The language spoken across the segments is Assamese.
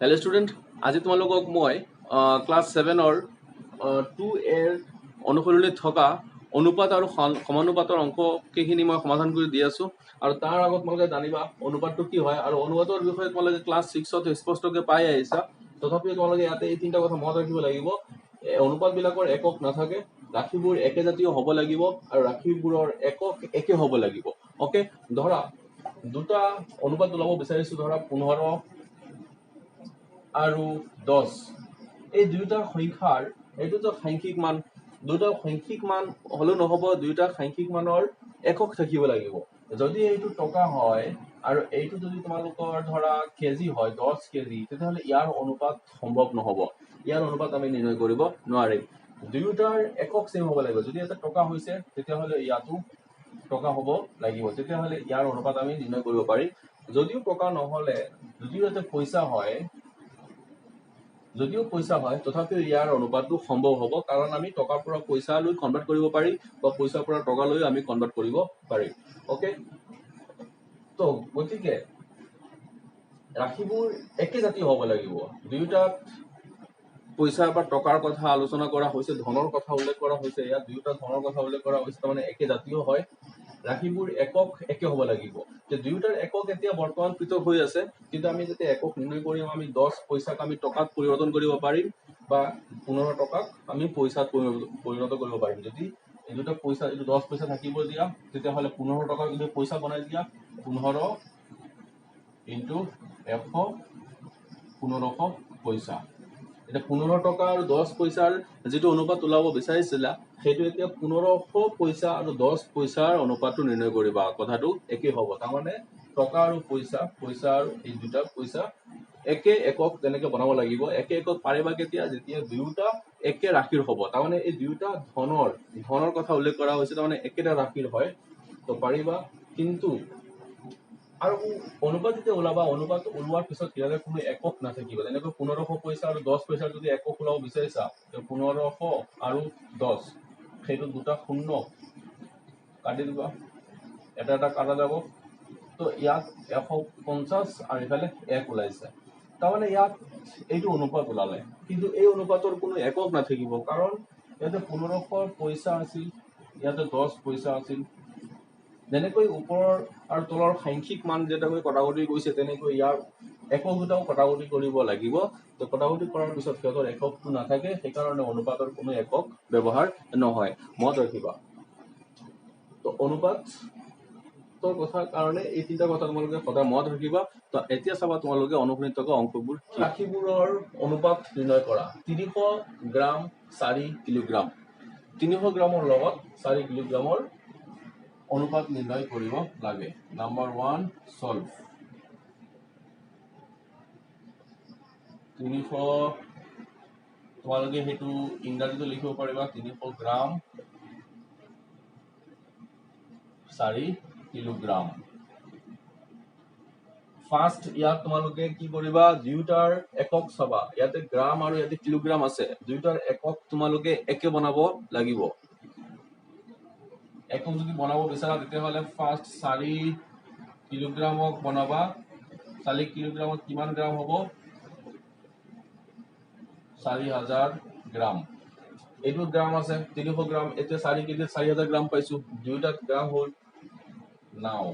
हेलो स्टूडेंट आज तुम्हालोকক मैं क्लास 7 2A অনুশীলনীত থকা অনুপাত আৰু সমানুপাতৰ অংককেইখিনি মই সমাধান কৰি দি আছো আৰু তাৰ আগত তোমালোকে জানিবা অনুপাতটো কি হয় আৰু অনুপাতৰ বিষয়ে তোমালোকে ক্লাস 6ত স্পষ্টকৈ পাই আহিছা তথাপিও তোমালোকে ইয়াতে এই তিনিটা কথা মনত ৰাখিব লাগিব অনুপাত বিলাকৰ একক নাথাকে ৰাশিবোৰ একেজাতীয় হ'ব লাগিব আৰু ৰাশিবোৰৰ একক একে হ'ব লাগিব ওকে ধৰা দুটা অনুপাত ওলাব বিচাৰিছো ধৰা 15 আৰু 10 এই দুইটা সংখ্যাৰ এইটো সাংখ্যিক মান দুটা সাংখ্যিক মান হলো নহব দুইটা সাংখ্যিক মানৰ একক থাকিব লাগিব যদি এইটো টকা হয় আৰু এইটো যদি তোমালোকৰ ধৰা কেজি হয় 10 কেজি তেতিয়াহলে ইয়াৰ অনুপাত সম্ভৱ নহব ইয়াৰ অনুপাত আমি নিৰ্ণয় কৰিব নোৱাৰিম দুইটাৰ একক সেম হ'ব লাগিব যদি এটা টকা হৈছে তেতিয়াহলে ইয়াতো টকা হ'ব লাগিব তেতিয়াহলে ইয়াৰ অনুপাত আমি নিৰ্ণয় কৰিব পাৰিম যদিও টকা নহলে যদিও এটা পইচা হয় যদিও পইচা হয় তথাপিও ইয়াৰ অনুপাতটো সম্ভৱ হ'ব কাৰণ আমি টকাৰ পৰা পইচা লৈ কনভাৰ্ট কৰিব পাৰি বা পইচাৰ পৰা টকা লৈ আমি কনভাৰ্ট কৰিব পাৰি ওকে তো গতিকে ৰাশিবোৰ একে জাতীয় হ'ব লাগিব দুইটা পইচা বা টকাৰ কথা আলোচনা কৰা হৈছে ধনৰ কথা উল্লেখ কৰা হৈছে ইয়াত দুইটা ধনৰ কথা উল্লেখ কৰা হৈছে মানে একে জাতীয় হয় ৰাশিবোৰ একক একে হ'ব লাগিব যে দুইটাৰ একক এতিয়া বৰ্তমান পৃথক হৈ আছে কিন্তু আমি যেতিয়া একক নিৰ্ণয় কৰিম আমি 10 পইচাক আমি টকাত পৰিৱৰ্তন কৰিব পাৰিম বা 15 টকাক আমি পইচাত পৰিণত কৰিব পাৰিম যদি এই দুটা পইচা এই 10 পইচা থাকিব দিয়া তেতিয়া হলে 15 টকা যদি পইচা বনাই দিয়া 15 ইনটু 100 1500 পইচা এটা 15 টকা আৰু 10 পইচাৰ যেটো অনুপাত ওলাব বিচাৰিছিলা সেইটো এতিয়া 1500 পইচা আৰু 10 পইচাৰ অনুপাতটো নিৰ্ণয় কৰিবা কথাটো একে হ'ব তাৰ মানে টকা আৰু পইচা আৰু এই দুটা পইচা একে একক তেনেকে বনাব লাগিব একে একক পাৰিবা কেতিয়া যেতিয়া দুটা একে ৰাশিৰ হ'ব তাৰ মানে এই দুটা ধনৰ কথা উল্লেখ কৰা হৈছে তাৰ মানে একেটা ৰাশিৰ হয় তো পাৰিবা কিন্তু আৰু অনুপাত যেতিয়া ওলাবা অনুপাত ওলোৱাৰ পিছত ইয়াৰে কোনো একক নাথাকিব যেনেকৈ 1500 পইচা আৰু 10 পইচাৰ যদি একক ওলাব বিচাৰিছা তো 1500 আৰু 10 সেইটো দুটা শূন্য কাটি দিবা এটা এটা কাটা যাব তো ইয়াত 150 আৰু ইফালে 1 ওলাইছে তাৰ মানে ইয়াত এইটো অনুপাত ওলালে কিন্তু এই অনুপাতৰ কোনো একক নাথাকিব কাৰণ ইয়াতে 1500 পইচা আছিল ইয়াতে 10 পইচা আছিল যেনেকৈ ওপৰৰ আৰু তলৰ সাংখ্যিক মান যেটাকৈ কটাকটি কৰিছে তেনেকৈ ইয়াৰ একক দুটাও কটাকটি কৰিব লাগিব তো কটাকটি কৰাৰ পিছত সিহঁতৰ এককটো নাথাকে সেইকাৰণে অনুপাতৰ কোনো একক ব্যৱহাৰ নহয় মনত ৰাখিবা তো অনুপাতৰ কথা কাৰণে এই তিনিটা কথা তোমালোকে সদায় মনত ৰাখিবা তো এতিয়া চাবা তোমালোকে অনুশীলনীত থকা অংকবোৰ ৰাশিবোৰৰ অনুপাত নিৰ্ণয় কৰা 300 গ্ৰাম 4 কিলোগ্ৰাম 300 গ্ৰামৰ লগত 4 কিলোগ্ৰামৰ অনুপাত নিৰ্ণয় কৰিব লাগে নাম্বাৰ 1 সলভ 300 তোমালোকে হেতু ইংৰাজীত লিখিব পাৰিবা 300 গ্ৰাম 4 কিলোগ্ৰাম ফাৰ্স্ট ইয়াত তোমালোকে কি কৰিবা দুইটাৰ একক চাবা ইয়াতে গ্ৰাম আৰু ইয়াতে কিলোগ্ৰাম আছে দুইটাৰ একক তোমালোকে একে বনাব লাগিব একক যদি বনাব বিচাৰা তেতিয়াহলে ফাৰ্স্ট 4 কিলোগ্ৰামক বনাবা 4 কিলোগ্ৰামত কিমান গ্ৰাম হ'ব 4000 গ্ৰাম এইটো গ্ৰাম আছে 300 গ্ৰাম এতিয়া 4 কেজিত 4000 গ্ৰাম পাইছো দুইটাত গ্ৰাম হ'ল নাও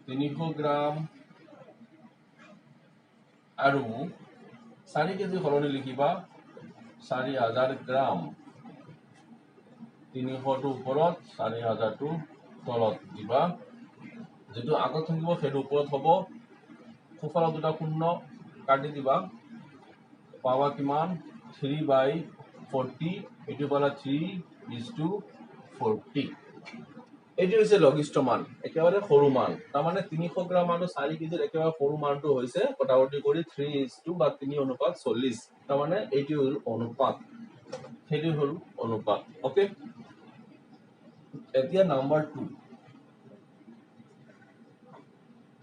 300 গ্ৰাম আৰু 4 কেজি সলনি লিখিবা 4000 গ্ৰাম 300 টো ওপৰত 4000 টো তলত দিবা যেটো আগত থাকিব সেইটো ওপৰত হ'ব সোফালে দুটা শূন্য কাটি দিবা পাবা কিমান 3/40 এটো পালা 3:40 এটো হৈছে লঘিষ্ঠ মান একেবাৰে সৰু মান তাৰ মানে 300 গ্ৰাম আৰু 4 কেজিৰ একেবাৰে সৰু মানটো হৈছে কটাকটি কৰি 3:3 বা 3:40 তাৰ মানে এটো হ'ল অনুপাত সেইটো হ'ল অনুপাত ওকে এতিয়া নাম্বাৰ 2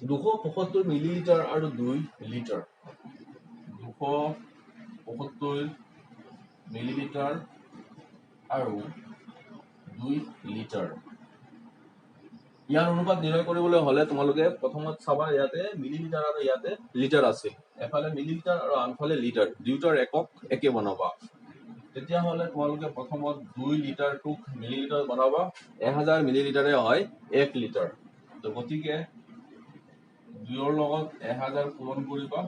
275 মিলিলিটাৰ আৰু 2 লিটাৰ 275 মিলিলিটাৰ আৰু 2 লিটাৰ ইয়াৰ অনুপাত নিৰ্ণয় কৰিবলৈ হলে তোমালোকে প্ৰথমত চাবা ইয়াতে মিলিলিটাৰ আৰু ইয়াতে লিটাৰ আছে, এফালে মিলিলিটাৰ আৰু আনফালে লিটাৰ, দুয়োটাৰ একক একে বনাবা। তেতিয়াহ'লে তোমালোকে প্ৰথমত 2 লিটাৰটোক মিলিলিটাৰ বনাবা, 1000 মিলিলিটাৰে হয় 1 লিটাৰ। তো গতিকে 2ৰ লগত 1000 পূৰণ কৰিবা,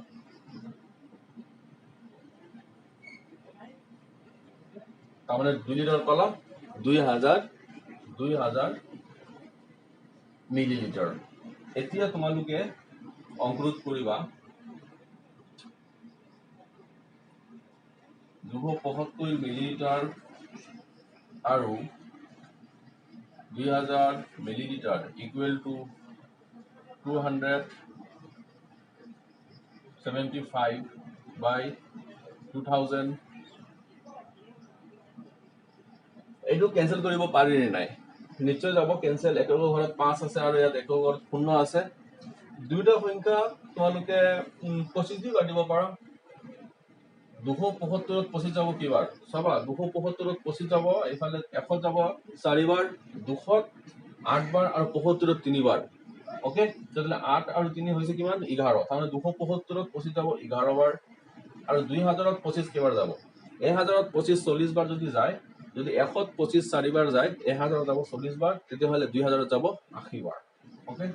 তাৰমানে 2 লিটাৰ পালা 2000 মিলিলিটাৰ। এতিয়া তোমালোকে অংকুৰোধ কৰিবা 275 মিলিলিটাৰ আৰু 2000 মিলিলিটাৰ ইকুৱেল টু 275 বাই 2000। এইটো কেনসেল কৰিব পাৰি নে নাই? নিশ্চয় যাব কেনসেল। একৰ ঘৰত 5 আছে আৰু ইয়াত একৰ ঘৰত 0 আছে। দুইটা সংখ্যা তোমালোকে 25 দি কাটিব পাৰা। 275 25 যাব কিবাৰ? চাবা 275 25 যাব, এইফালে 100 যাব 4 বাৰ, 200 8 বাৰ আৰু 75 3 বাৰ। ওকে, তেতিয়াহ'লে 8 আৰু 3 হৈছে কিমান? 11। তাৰমানে 275 25 যাব 11 বাৰ আৰু 2000 25 কেইবাৰ যাব? 1000 25 40 বাৰ যদি যায়, যদি 100 25 4 বাৰ যায়, 1000 যাব 40 বাৰ, তেতিয়াহ'লে 2000 যাব 80 বাৰ। ওকে,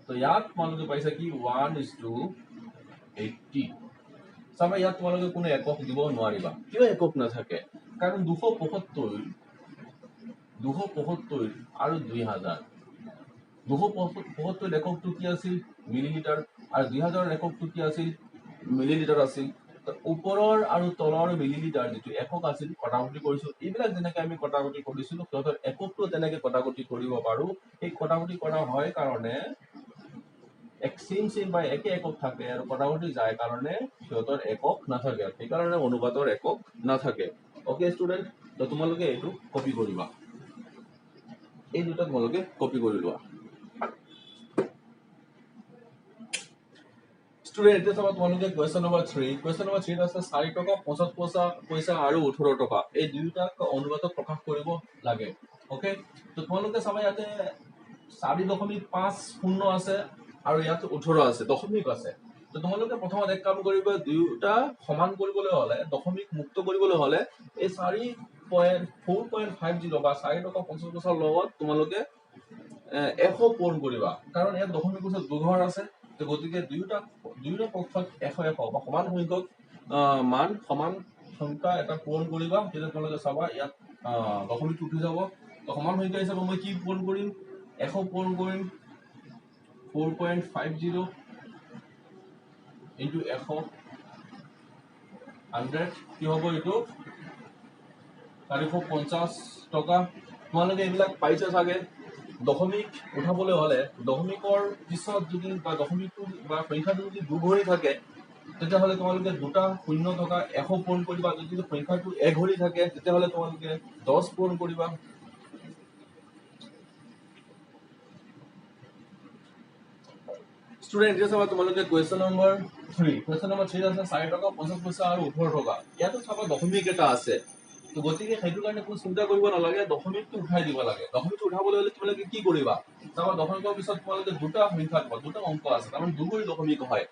তো ইয়াত তোমালোকে পাইছা কি 1:80। চাবা ইয়াত তোমালোকে কোনো একক দিব নোৱাৰিবা। কিয় একক নাথাকে? কাৰণ 275 আৰু 2000, 275 এককটো কি আছিল? মিলিলিটাৰ, আৰু 2000 এককটো কি আছিল? মিলিলিটাৰ আছিল। ওপৰৰ আৰু তলৰ মিলিলিটাৰ যিটো একক আছিল কটাকটি কৰিছো, এইবিলাক যেনেকে আমি কটাকটি কৰিছিলো সিহঁতৰ এককটো তেনেকে কটাকটি কৰিব পাৰো। এই কটাকটি কৰা হয় কাৰণে সেম বা একে একক থাকে আৰু কটাকটি যায় কাৰণে সিহঁতৰ একক নাথাকে, সেইকাৰণে অনুপাতৰ একক নাথাকে। ওকে ষ্টুডেন্ট, তো তোমালোকে এইটো কপি কৰিবা, এই দুটা তোমালোকে কপি কৰি লোৱা। ষ্টুডেন্ট এতিয়া চাবা তোমালোকে কুৱেশ্যন নম্বৰ 3। কুৱেশ্যন নম্বৰ 3 আছে 4 টকা 50 পইচা আৰু 18 টকা এই দুইটা অনুপাতত প্ৰকাশ কৰিব লাগে। ওকে, তো তোমালোকে চাবা ইয়াতে 4.50 আছে আৰু ইয়াত 18 আছে, দশমিক আছে। তো তোমালোকে প্ৰথমত এক কাম কৰিবা, দুইটা সমান কৰিবলৈ হলে, দশমিক মুক্ত কৰিবলৈ হলে এই 4.50 বা 4 টকা 50 পইচাৰ লগত তোমালোকে 100 পূৰণ কৰিবা, কাৰণ ইয়াত দশমিক আছে দুঘৰ আছে। তো গতিকে দুইটা পক্ষত 100 বা সমান সংখ্যক মান সমান সংখ্যা এটা পূৰণ কৰিবা। তেতিয়া তোমালোকে চাবা ইয়াত দশমিকটো উঠি যাব। তো সমান সংখ্যা হিচাপে মই কি পূৰণ কৰিম? 100 পূৰণ কৰিম 4.50 ইনটু 100 কি হ'ব? এইটো 450 টকা। তোমালোকে এইবিলাক পাইছে চাগে। দশমিক উঠাবলৈ হলে দশমিকৰ পিছত যদি বা দশমিকটো বা সংখ্যাটো যদি দুঘৰি থাকে, তেতিয়াহ'লে তোমালোকে দুটা শূন্য থকা 100 পূৰণ কৰিবা। যদি সংখ্যাটো এঘৰি থাকে তেতিয়াহ'লে তোমালোকে 10 পূৰণ কৰিবা। ষ্টুডেন্ট এতিয়া চাবা তোমালোকে কুৱেশ্যন নম্বৰ 3। কুৱেশ্যন নম্বৰ 3 আছে 4 টকা 50 পইচা আৰু 18 টকা। ইয়াতো চাবা দশমিক এটা আছে, তো গতিকে সেইটো কাৰণে কোনো চিন্তা কৰিব নালাগে, দশমিকটো উঠাই দিব লাগে। দশমিকটো উঠাবলৈ হলে তোমালোকে কি কৰিবা? চাবা দশমিকৰ পিছত তোমালোকে দুটা সংখ্যা পাবা, দুটা অংক আছে, তাৰমানে দুগুৰি দশমিক হয়।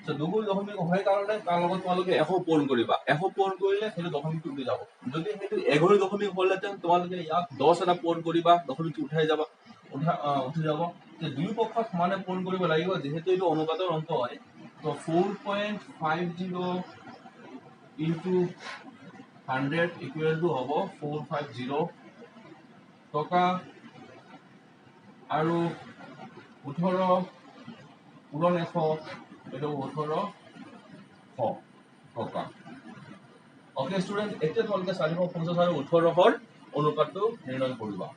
তো দুগুৰি দশমিক হয় কাৰণে তাৰ লগত তোমালোকে 100 পূৰণ কৰিবা। 100 পূৰণ কৰিলে সেইটো দশমিকটো উঠি যাব। যদি সেইটো এঘৰি দশমিক হ'লহেঁতেন তোমালোকে ইয়াত 10 এটা পূৰণ কৰিবা, দশমিকটো উঠি যাব। দুই পক্ষত সমানে পূৰণ কৰিব লাগিব, যিহেতু এইটো অনুপাতৰ অংক হয়। তো 4.50 ইনটু 100 ইকুৱেল টু হ'ব 450 টকা আৰু 18 পূৰণ 100, এইটো 1800 টকা। ওকে ষ্টুডেন্ট, এতিয়া তোমালোকে 450 আৰু 1800 অনুপাতটো নিৰ্ণয় কৰিবা।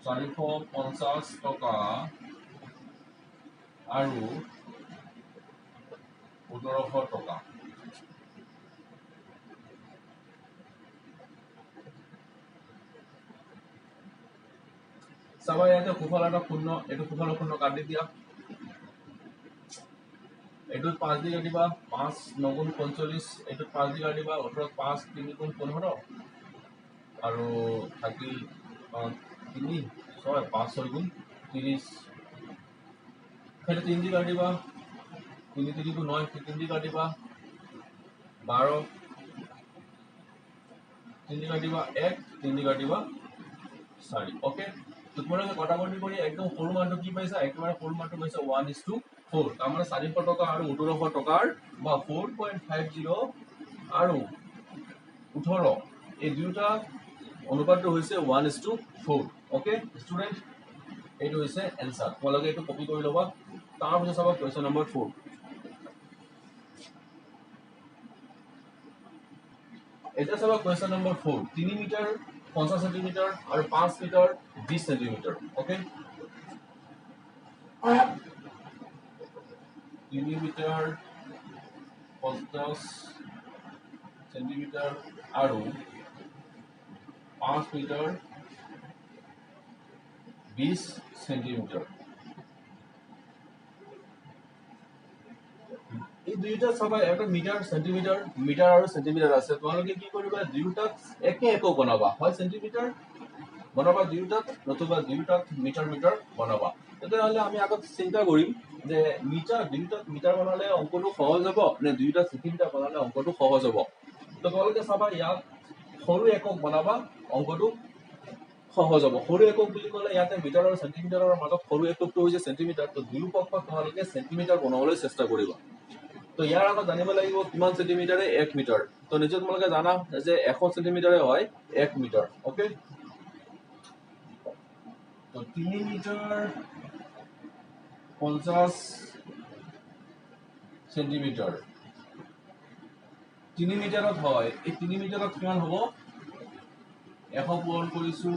450 টকা আৰু 1800 টকা। চাবা ইয়াতে সুফল এটা শূন্য, এইটো সুফল শূন্য কাটি দিয়া। এইটোত 5 দি কাটিবা, 5 9 গুণ 45, এইটোত 5 দি কাটিবা, 18 5 3 গুণ 15 আৰু থাকিল 3 6 5 6 গুণ 30 3 দি কাটিবা 3 3 গুণ 9 3 দি কাটিবা 12 3 দি কাটিবা 1 3 দি কাটিবা 4 ওকে তো তোমালোকে কটাকটি কৰি একদম সৰু মানটো কি পাইছা একেবাৰে সৰু মানটো পাইছা 1:4 তাৰ মানে 400 টকা আৰু 1800 টকাৰ বা 4.50 আৰু 18 এই দুটা অনুপাতটো হৈছে 1:4 ওকে স্টুডেন্ট এইটো হৈছে এনসার তোমালোকে এইটো কপি কৰি লবা তাৰ পিছত চাবা কোৱেশ্চন নম্বৰ 4 এটা চাবা কোৱেশ্চন নম্বৰ 4 3 মিটাৰ 50 সেন্টিমিটাৰ আৰু 5 metre 20 centimetre okay 3 metre 50 centimetre আৰু 5 মিটাৰ 20 সেন্টিমিটাৰ এই দুইটা সবাই একটা মিটাৰ সেন্টিমিটাৰ মিটাৰ আৰ সেন্টিমিটাৰ আছে তোমালোকে কি কৰিবা দুইটা একে একক বনাবা হয় সেন্টিমিটার বনাবা দুইটা নতুবা দুইটা মিটার মিটার বনাবা তেতিয়াহলে আমি আগত চিন্তা কৰিম যে মিটার দুইটা মিটার বনালে অঙ্কটো সহজ হ'ব নে দুইটা সেন্টিমিটার বনালে অঙ্কটো সহজ হ'ব তো তোমালোকে চাবা ইয়াত সৰু একক বনাবা অঙ্কটো সহজ হ'ব সৰু একক বুলি ক'লে ইয়াতে মিটাৰ আৰু সেন্টিমিটাৰৰ মাজত সৰু এককটো হৈছে সেন্টিমিটাৰ তো দুই পক্ষত তোমালোকে সেন্টিমিটাৰ বনাবলৈ চেষ্টা কৰিবা তো ইয়াৰ আগত জানিব লাগিব কিমান সেন্টিমিটাৰে 1 মিটাৰ তো নিজে তোমালোকে জানা যে 100 সেন্টিমিটাৰে হয় 1 মিটাৰ ওকে তো 3 মিটাৰ 50 সেন্টিমিটাৰ 3 মিটাৰত হয় এই 3 মিটাৰত কিমান হ'ব 100 পূৰণ কৰিছো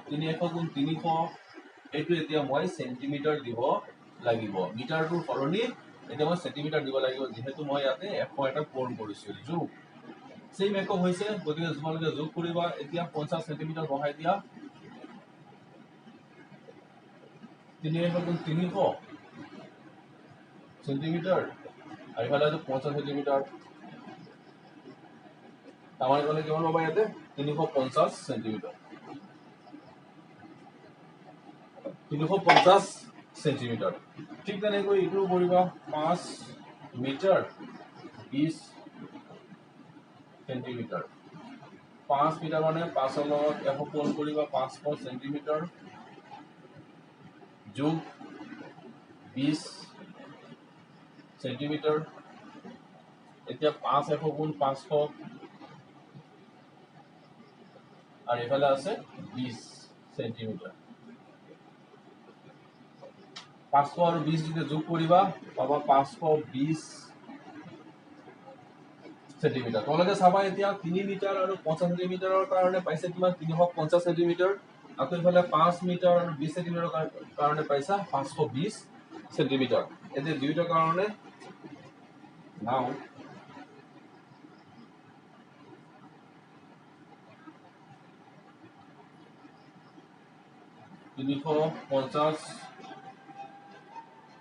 3 100 গুণ 300 এইটো এতিয়া মই সেন্টিমিটাৰ দিব লাগিব মিটাৰটোৰ সলনি এটা মই সেন্টিমিটাৰ দিব লাগিব যেহেতু মই ইয়াতে 100 এটা পূৰণ কৰিছো যোগ সেম একক হৈছে গতিকে তোমালোকে যোগ কৰিবা এতিয়া 50 সেন্টিমিটাৰ বহাই দিয়া 3 100 গুণ 300 সেন্টিমিটাৰ আৰু ইফালে 50 সেন্টিমিটাৰ আমাৰ মানে কিমান হ'ব ইয়াতে 350 সেন্টিমিটাৰ 350 সেন্টিমিটাৰ ঠিক তেনেকৈ ইটো কৰিবা 5 মিটাৰ 20 সেন্টিমিটাৰ 5 মিটাৰ মানে 5 ৰ লগত 100 পূৰণ কৰিবা 500 সেন্টিমিটাৰ যোগ 20 সেন্টিমিটাৰ এতিয়া 5 100 গুণ 500 আৰু এফালে আছে 20 সেন্টিমিটাৰ 500 আৰু 20 যদি যোগ কৰিবা পাবা 520 সেন্টিমিটাৰ তোমালোকে চাবা এতিয়া 3 মিটাৰ আৰু 50 সেন্টিমিটাৰৰ কাৰণে পাইছে কিমান 350 সেন্টিমিটাৰ আকৌ ইফালে 5 মিটাৰ আৰু 20 সেন্টিমিটাৰৰ কাৰণে পাইছা 520 সেন্টিমিটাৰ এতিয়া দুইটাৰ কাৰণে নাও 350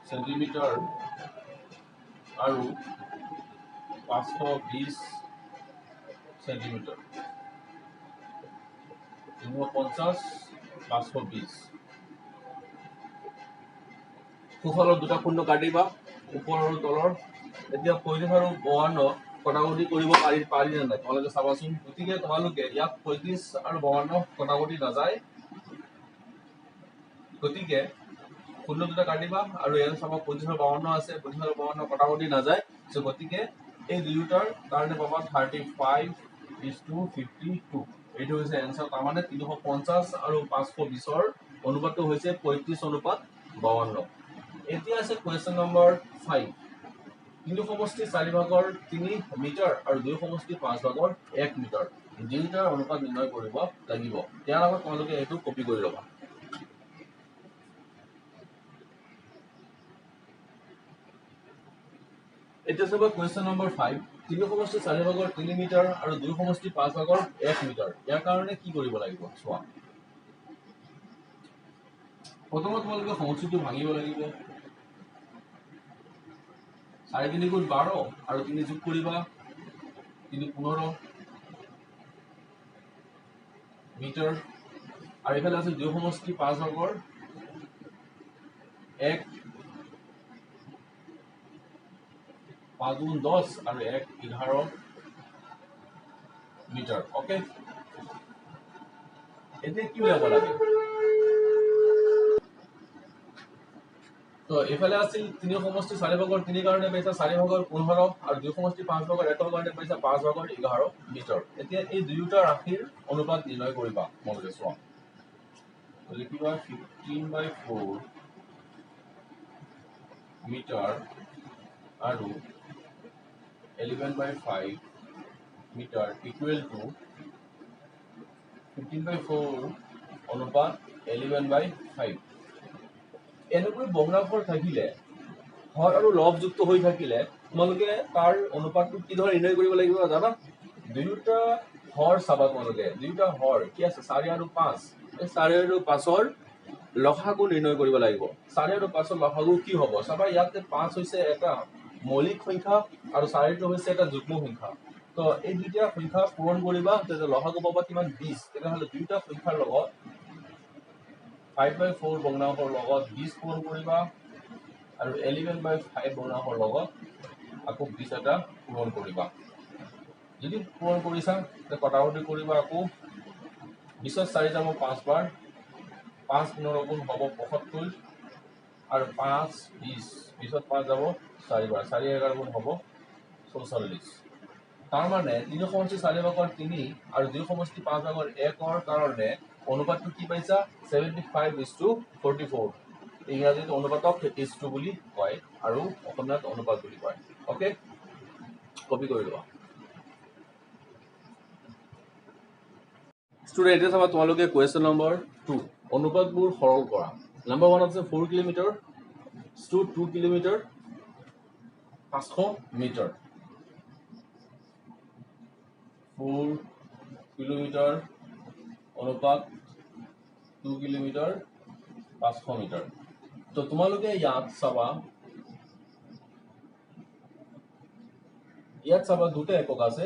সেন্টিমিটাৰ আৰু 520 সেন্টিমিটাৰ 350 520 সোঁফালৰ দুটা শূন্য কাটিবা ওপৰ আৰু তলৰ এতিয়া 35 আৰু 52 কটাকটি কৰিব পাৰি নে নাই তোমালোকে চাবাচোন গতিকে তোমালোকে ইয়াত 35 আৰু 52 কটাকটি নাযায় গতিকে শূন্য দুটা কাটিবা আৰু ইয়াত চাবা 35 আৰু 52 আছে 35 আৰু 52 কটাকটি নাযায় সো গতিকে এই দুইটাৰ কাৰণে পাবা 35:52 এইটো হৈছে এনসাৰ তাৰ মানে 350 আৰু 520 ৰ অনুপাতটো হৈছে 35:52 এতিয়া আছে কোৱেশ্চন নম্বৰ 5 তিনিটো সমষ্টি 4 ভাগৰ 3 মিটাৰ আৰু দুই সমষ্টি 5 ভাগৰ 1 মিটাৰ দুইটাৰ অনুপাত নিৰ্ণয় কৰিব লাগিব ইয়াৰ আগত তোমালোকে এইটো কপি কৰি ল'বা এটা চাবা কোৱেশ্চন নম্বৰ 5 তিনিটো সমষ্টি 4 ভাগৰ 3 মিটাৰ আৰু দুই সমষ্টি 5 ভাগৰ 1 মিটাৰ ইয়াৰ কাৰণে কি কৰিব লাগিব চোৱা প্ৰথমত তোমালোকে সমষ্টিটো ভাঙিব লাগিব 4 গুণ 12 আৰু 3 যোগ কৰিবা 3 15 মিটাৰ আৰু এইফালে আছে দুই সমষ্টি 5 ভাগৰ 1 5 গুণ 10 আৰু 1 11 মিটাৰ ওকে এতিয়া কি উলিয়াব লাগে তো এইফালে আছিল 3 সমষ্টি 4 ভাগৰ 3 কাৰণে পাইছা 4 ভাগৰ 15 আৰু 2 সমষ্টি 5 ভাগৰ 1 কাৰণে পাইছা 5 ভাগৰ 11 মিটাৰ এতিয়া এই দুয়োটা ৰাশিৰ অনুপাত নিৰ্ণয় কৰিবা মনলৈ চোৱা তো লিখিবা 15/4 মিটাৰ আৰু 11/5 মিটাৰ ইকুৱেল টু 15/4 অনুপাত 11/5 এনেকৈ ভগ্নাংশৰ থাকিলে হৰ আৰু লবযুক্ত হৈ থাকিলে তোমালোকে তাৰ অনুপাতটো কি ধৰণে নিৰ্ণয় কৰিব লাগিব জানা দুয়োটা হৰ চাবা তোমালোকে দুয়োটা হৰ কি আছে 4 আৰু 5 এই 4 আৰু 5ৰ লসাগু নিৰ্ণয় কৰিব লাগিব 4 আৰু 5ৰ লসাগু কি হ'ব চাবা ইয়াতে 5 হৈছে এটা মৌলিক সংখ্যা আৰু 4টো হৈছে এটা যুগ্ম সংখ্যা তো এই দুইটা সংখ্যা পূৰণ কৰিবা তেতিয়া লসাগু পাবা কিমান 20 তেনেহলে দুইটা সংখ্যাৰ লগত 5/4 ভগ্নাংশৰ লগত 20 পূৰণ কৰিবা আৰু 11/5 ভগ্নাংশৰ লগত আকৌ 20 এটা পূৰণ কৰিবা যদি পূৰণ কৰিছা তেতিয়া কটাকটি কৰিবা আকৌ 20ত 4 যাব 5 বাৰ 5 পুনৰ গুণ হ'ব 75 আৰু 5 20 20ত 5 যাব 4 বাৰ 4 11 গুণ হ'ব 44 তাৰ মানে 3 সমষ্টি 4 ভাগৰ 3 আৰু 2 সমষ্টি 5 ভাগৰ 1ৰ কাৰণে অনুপাতটো কি পাইছা 75:44 ইংৰাজীত অনুপাতক ইজটু বুলি কয় আৰু অসমীয়াত অনুপাত বুলি কয় ওকে কপি কৰি লোৱা স্টুডেন্ট এটা চাবা তোমালোকে কোৱেশ্চন নম্বৰ 2 অনুপাতবোৰ সৰল কৰা নম্বৰ 1 আছে 4 কিলোমিটাৰ 2 কিলোমিটাৰ 500 মিটাৰ 4 কিলোমিটাৰ অনুপাত 2 কিলোমিটাৰ 500 মিটাৰ তো তোমালোকে ইয়াত চাবা দুটা একক আছে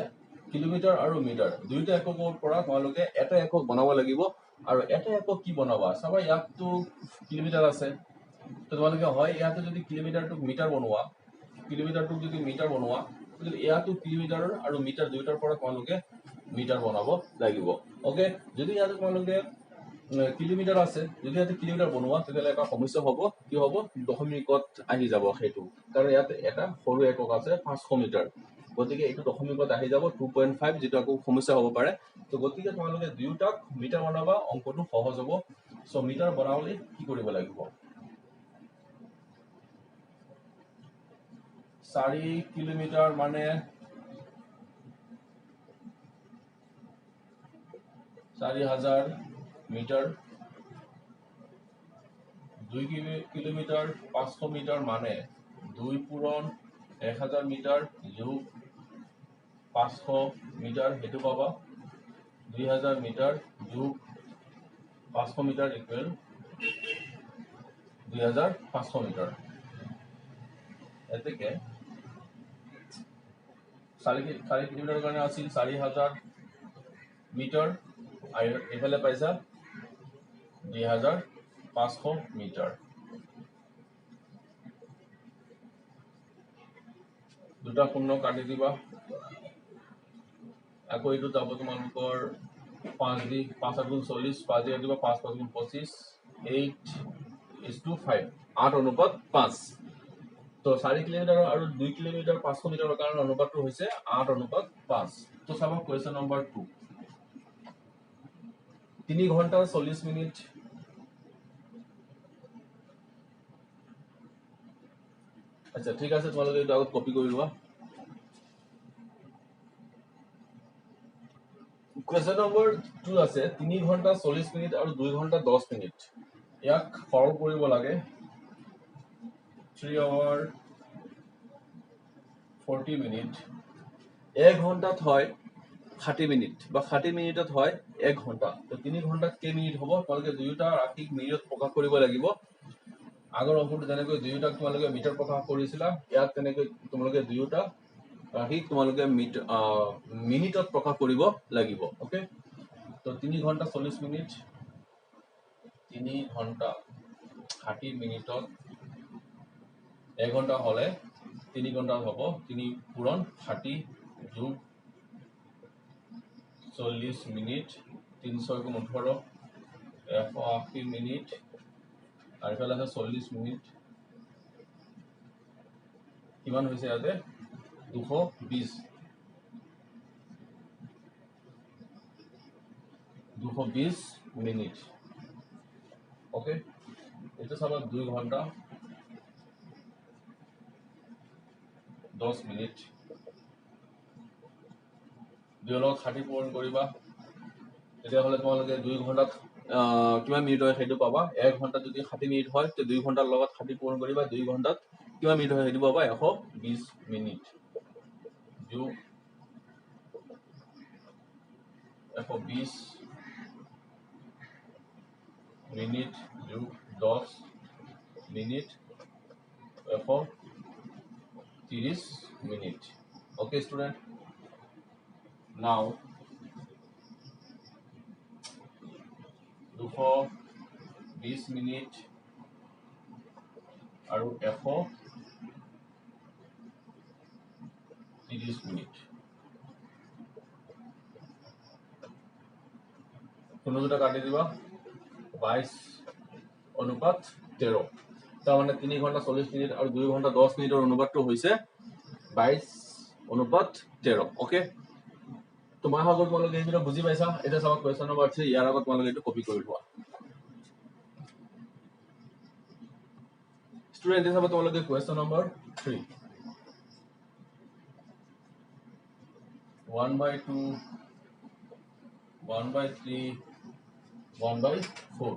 কিলোমিটাৰ আৰু মিটাৰ দুইটা এককৰ পৰা তোমালোকে এটা একক বনাব লাগিব আৰু এটা একক কি বনাবা চাবা ইয়াতটো কিলোমিটাৰ আছে তো তোমালোকে হয় ইয়াতে যদি কিলোমিটাৰটো মিটাৰ বনোৱা কিলোমিটাৰটো যদি মিটাৰ বনোৱা তেতিয়া ইয়াতো কিলোমিটাৰ আৰু মিটাৰ দুইটাৰ পৰা তোমালোকে মিটাৰ বনাব লাগিব ওকে যদি ইয়াতে তোমালোকে কিলোমিটাৰ আছে যদি ইয়াতে কিলোমিটাৰ বনোৱা তেতিয়াহ'লে এটা সমস্যা হ'ব কি হ'ব দশমিকত আহি যাব সেইটো কাৰণ ইয়াতে এটা সৰু একক আছে 500 মিটাৰ গতিকে এইটো দশমিকত আহি যাব 2.5 যেটো আকৌ সমস্যা হ'ব পাৰে তো গতিকে তোমালোকে দুয়োটাক মিটাৰ বনাবা অংকটো সহজ হ'ব সো মিটাৰ বনাবলৈ কি কৰিব লাগিব 4 কিলোমিটাৰ মানে 4000 মিটাৰ 2 কিলোমিটাৰ 500 মিটাৰ মানে 2 পূৰণ 1000 মিটাৰ যোগ 500 মিটাৰ হেতু পাবা 2000 মিটাৰ যোগ 500 মিটাৰ ইকুৱেল 2500 মিটাৰ এতেকে 4 কিলোমিটাৰ কাৰণে আছিল 4000 মিটাৰ আৰু এফালে পাইছা 2500 মিটাৰ দুটা শূন্য কাটি দিবা আকৌ এইটো যাব তোমালোকৰ 5 দি 5 গুণ 40 5 দি দিবা 5 5 গুণ 25 8:5 8 অনুপাত 5 তো 4 কিলোমিটাৰ আৰু 2 কিলোমিটাৰ 500 মিটাৰৰ কাৰণে অনুপাতটো হৈছে 8 অনুপাত 5 তো চাবা কোৱেশ্চন নম্বৰ 2 3 ঘন্টা 40 মিনিট আচ্ছা ঠিক আছে তোমালোকে এটা আগত কপি কৰি লোৱা কোৱেশ্চন নম্বৰ 2 আছে 3 ঘন্টা 40 মিনিট আৰু 2 ঘন্টা 10 মিনিট ইয়াক সৰল কৰিব লাগে 3 hour 40 মিনিট 1 ঘন্টাত হয় 60 মিনিট বা 60 মিনিটত হয় 1 ঘন্টা তো 3 ঘন্টাত কেই মিনিট হ'ব তোমালোকে দুয়োটা ৰাশিক মিনিটত প্ৰকাশ কৰিব লাগিব আগৰ অংকটো যেনেকৈ দুয়োটাক তোমালোকে মিটাৰ প্ৰকাশ কৰিছিলা ইয়াত তেনেকৈ তোমালোকে দুয়োটা ৰাশিক তোমালোকে মিনিটত প্ৰকাশ কৰিব লাগিব ওকে তো 3 ঘন্টা 40 মিনিট 3 ঘন্টা 60 মিনিটত 1 ঘন্টা হলে 3 ঘন্টা হ'ব 3 পূৰণ 60 যোগ 40 মিনিট 300 গুণ 18 180 মিনিট আৰু ইফালে আছে 40 মিনিট কিমান হৈছে ইয়াতে 220 মিনিট ওকে এটা চাবা 2 ঘন্টা 10 মিনিট 2 লগত 60 পূৰণ কৰিবা তেতিয়াহ'লে তোমালোকে 2 ঘন্টাত কিমান মিনিট হয় সেইটো পাবা 1 ঘন্টা যদি 60 মিনিট হয় তে 2 ঘন্টাৰ লগত 60 পূৰণ কৰিবা 2 ঘন্টাত কিমান মিনিট হয় সেইটো পাবা 120 মিনিট যোগ 120 মিনিট যোগ 10 minute 130 minute okay student now 220 minute আৰু 130 মিনিট কোনো দুটা কাটি দিবা 22 অনুপাত 13 তাৰ মানে 3 ঘন্টা 40 মিনিট আৰু 2 ঘন্টা 10 মিনিটৰ অনুপাতটো হৈছে 22 অনুপাত 13 ওকে তোমাৰ আগত তোমালোকে এইটো বুজি পাইছা এটা চাবা কোৱেশ্চন নম্বৰ 3 ইয়াৰ আগত তোমালোকে এইটো কপি কৰি লোৱা স্টুডেন্ট এটা চাবা তোমালোকে কোৱেশ্চন নম্বৰ 3 1/2 1/3 1/4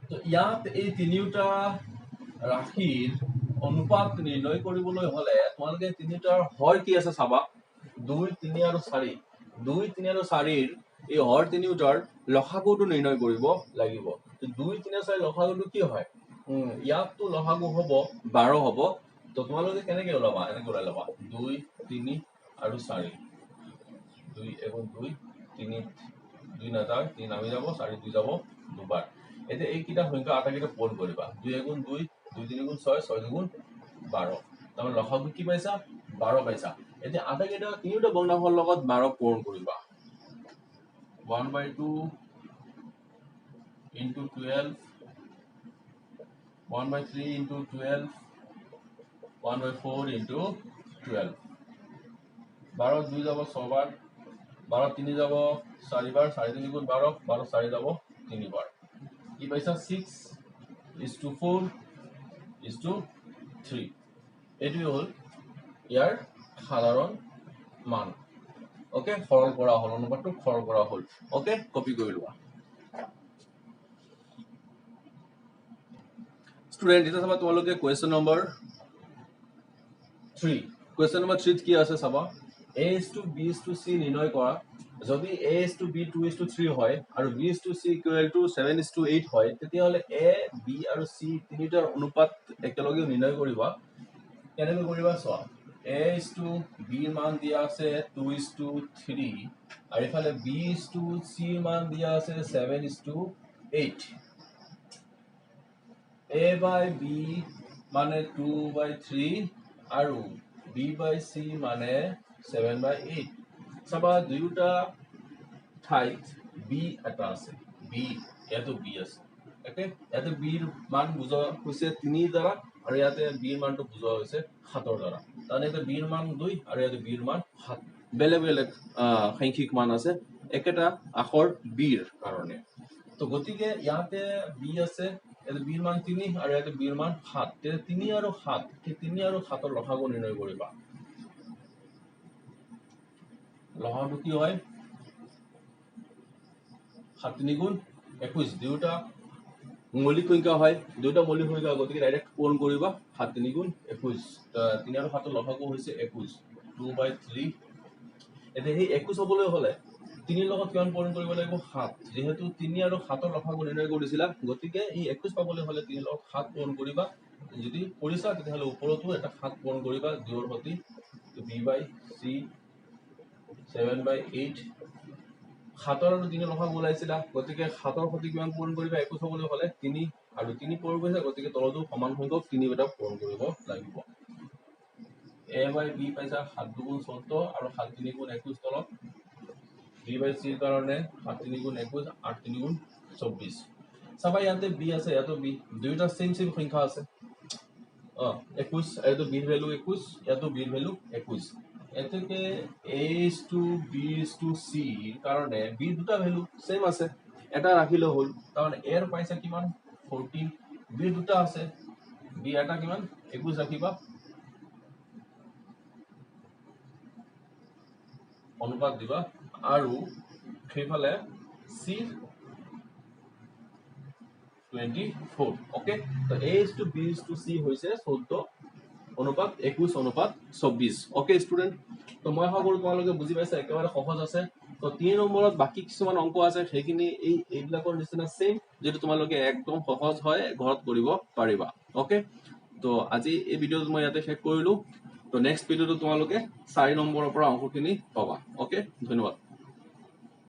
তো ইয়াত এই তিনিটা ৰাশিৰ অনুপাত নিৰ্ণয় কৰিবলৈ হলে তোমালোকে তিনিটাৰ হৰ কি আছে চাবা 2 3 আৰু 4 2 3 আৰু 4 ৰ এই হৰ তিনিটাৰ লসাগুটো নিৰ্ণয় কৰিব লাগিব তো 2 3 4 লসাগুটো কি হয় ইয়াতটো লসাগু হ'ব 12 হ'ব তো তোমালোকে কেনেকৈ ওলাবা এনেকৈ ওলাই ল'বা 2 3 আৰু 4 2 1 2 3 2 নাযায় 3 নামি যাব 4 2 যাব দুবাৰ এতে এই কিটা সংখ্যা আটাইকেইটা পূৰণ কৰিবা 2 1 2 2 3 6 6 2 12 তাৰমানে লসাগু কি পাইছা 12 পাইছা এতে আটাইকেইটা তিনিটা ভগ্নাংশৰ লগত 12 পূৰণ কৰিবা 1/2 into 12 1/3 into 12 1/4 into 12 12 2 যাব 6 বাৰ 12 3 যাব 4 বাৰ 4 3 গুণ 12 12 4 যাব 3 বাৰ কি পাইছা 6:4:3 এটো হল ইয়াৰ সাধাৰণ মান ওকে সৰল কৰা হল অনুপাতটো সৰল কৰা হল ওকে কপি কৰি লোৱা স্টুডেন্ট এটা চাবা তোমালোকে কোৱেশ্চন নম্বৰ 3 কোৱেশ্চন নম্বৰ 3 কি আছে চাবা a:b:c নিৰ্ণয় কৰা যদি a:b 2:3 হয় আৰু b:c = 7:8 হয় তেতিয়াহলে a b আৰু c তিনিটাৰ অনুপাত একেলগে নিৰ্ণয় কৰিবা কেনেকৈ কৰিবা চোৱা a:b মান দিয়া আছে 2:3 আৰু ইফালে b:c মান দিয়া আছে 7:8 a/b মানে 2/3 আৰু b/c মানে 7/8 চাবা দুয়োটা ঠাইত b এটা আছে b এটো b আছে ওকে এটো b ৰ মান বুজোৱা হৈছে 3 দ্বাৰা আৰু ইয়াতে b ৰ মানটো বুজোৱা হৈছে 7 ৰ দ্বাৰা মানে এটো b ৰ মান 2 আৰু ইয়াতে b ৰ মান 7 বেলেগ বেলেগ সংখ্যক মান আছে একেটা আখৰ b ৰ কাৰণে তো গতিকে ইয়াতে b আছে এটো b ৰ মান 3 আৰু ইয়াতে b ৰ মান 7 তে 3 আৰু 7 কি 3 আৰু 7 ৰ লসাগু নিৰ্ণয় কৰিবা লসাগু কি হয় 7 3 গুণ 21 দুটা মৌলিক সংখ্যা হয় দুটা মৌলিক সংখ্যা গতিকে ডাইৰেক্ট পূৰণ কৰিবা 7 3 গুণ 21 3 আৰু 7 ৰ লসাগু হৈছে 21 2/3 এতে এই 21 হ'বলৈ হলে 3 ৰ লগত কিমান পূৰণ কৰিব লাগিব 7 যেহেতু 3 আৰু 7 ৰ লসাগু নিৰ্ণয় কৰিছিলা গতিকে এই 21 পাবলৈ হলে 3 ৰ লগত 7 পূৰণ কৰিবা যদি কৰিছা তেতিয়াহলে ওপৰতো এটা 7 পূৰণ কৰিবা 2 ৰ সতি b/c 7/8 7 আৰু 3 লসাগু ওলাইছিলা গতিকে 7 সৈতে কিমান পূৰণ কৰিবা 21 হ'বলৈ হলে 3 আৰু 3 পূৰণ কৰিছে গতিকে তলতো সমান সংখ্যক 3 কেইটা পূৰণ কৰিব লাগিব a/b পাইছা 7 দুগুণ 14 আৰু 7 3 গুণ 21 তলত b/c ৰ কাৰণে 7 3 গুণ 21 8 3 গুণ 24 চাবা ইয়াতে b আছে ইয়াতো b দুইটা সেম সংখ্যা আছে 21 এটো b ভ্যালু 21 ইয়াতো b ভ্যালু 21 এতেকে a to b to c কাৰণে b দুটা ভ্যালু সেম আছে এটা ৰাখিলে হল তাৰমানে a ৰ পাইছা কিমান 14 b দুটা আছে b এটা কিমান 21 ৰাখিবা অনুপাত দিবা আৰু সেইফালে c 24 ওকে তো a to b to c হৈছে 14 অনুপাত 21 অনুপাত 24 ওকে স্টুডেন্ট তো মই আশা কৰো তোমালোকে বুজি পাইছা একেবাৰে সহজ আছে তো 3 নম্বৰত বাকি কিছুমান অংক আছে সেইখিনি এইবিলাকৰ নিচিনা সেম যেটো তোমালোকে একদম সহজ হয় ঘৰত কৰিব পাৰিবা ওকে তো আজি এই ভিডিওটো মই ইয়াতে শেষ কৰিলো তো নেক্সট ভিডিওটো তোমালোকে 4 নম্বৰৰ পৰা অংকখিনি পাবা ওকে ধন্যবাদ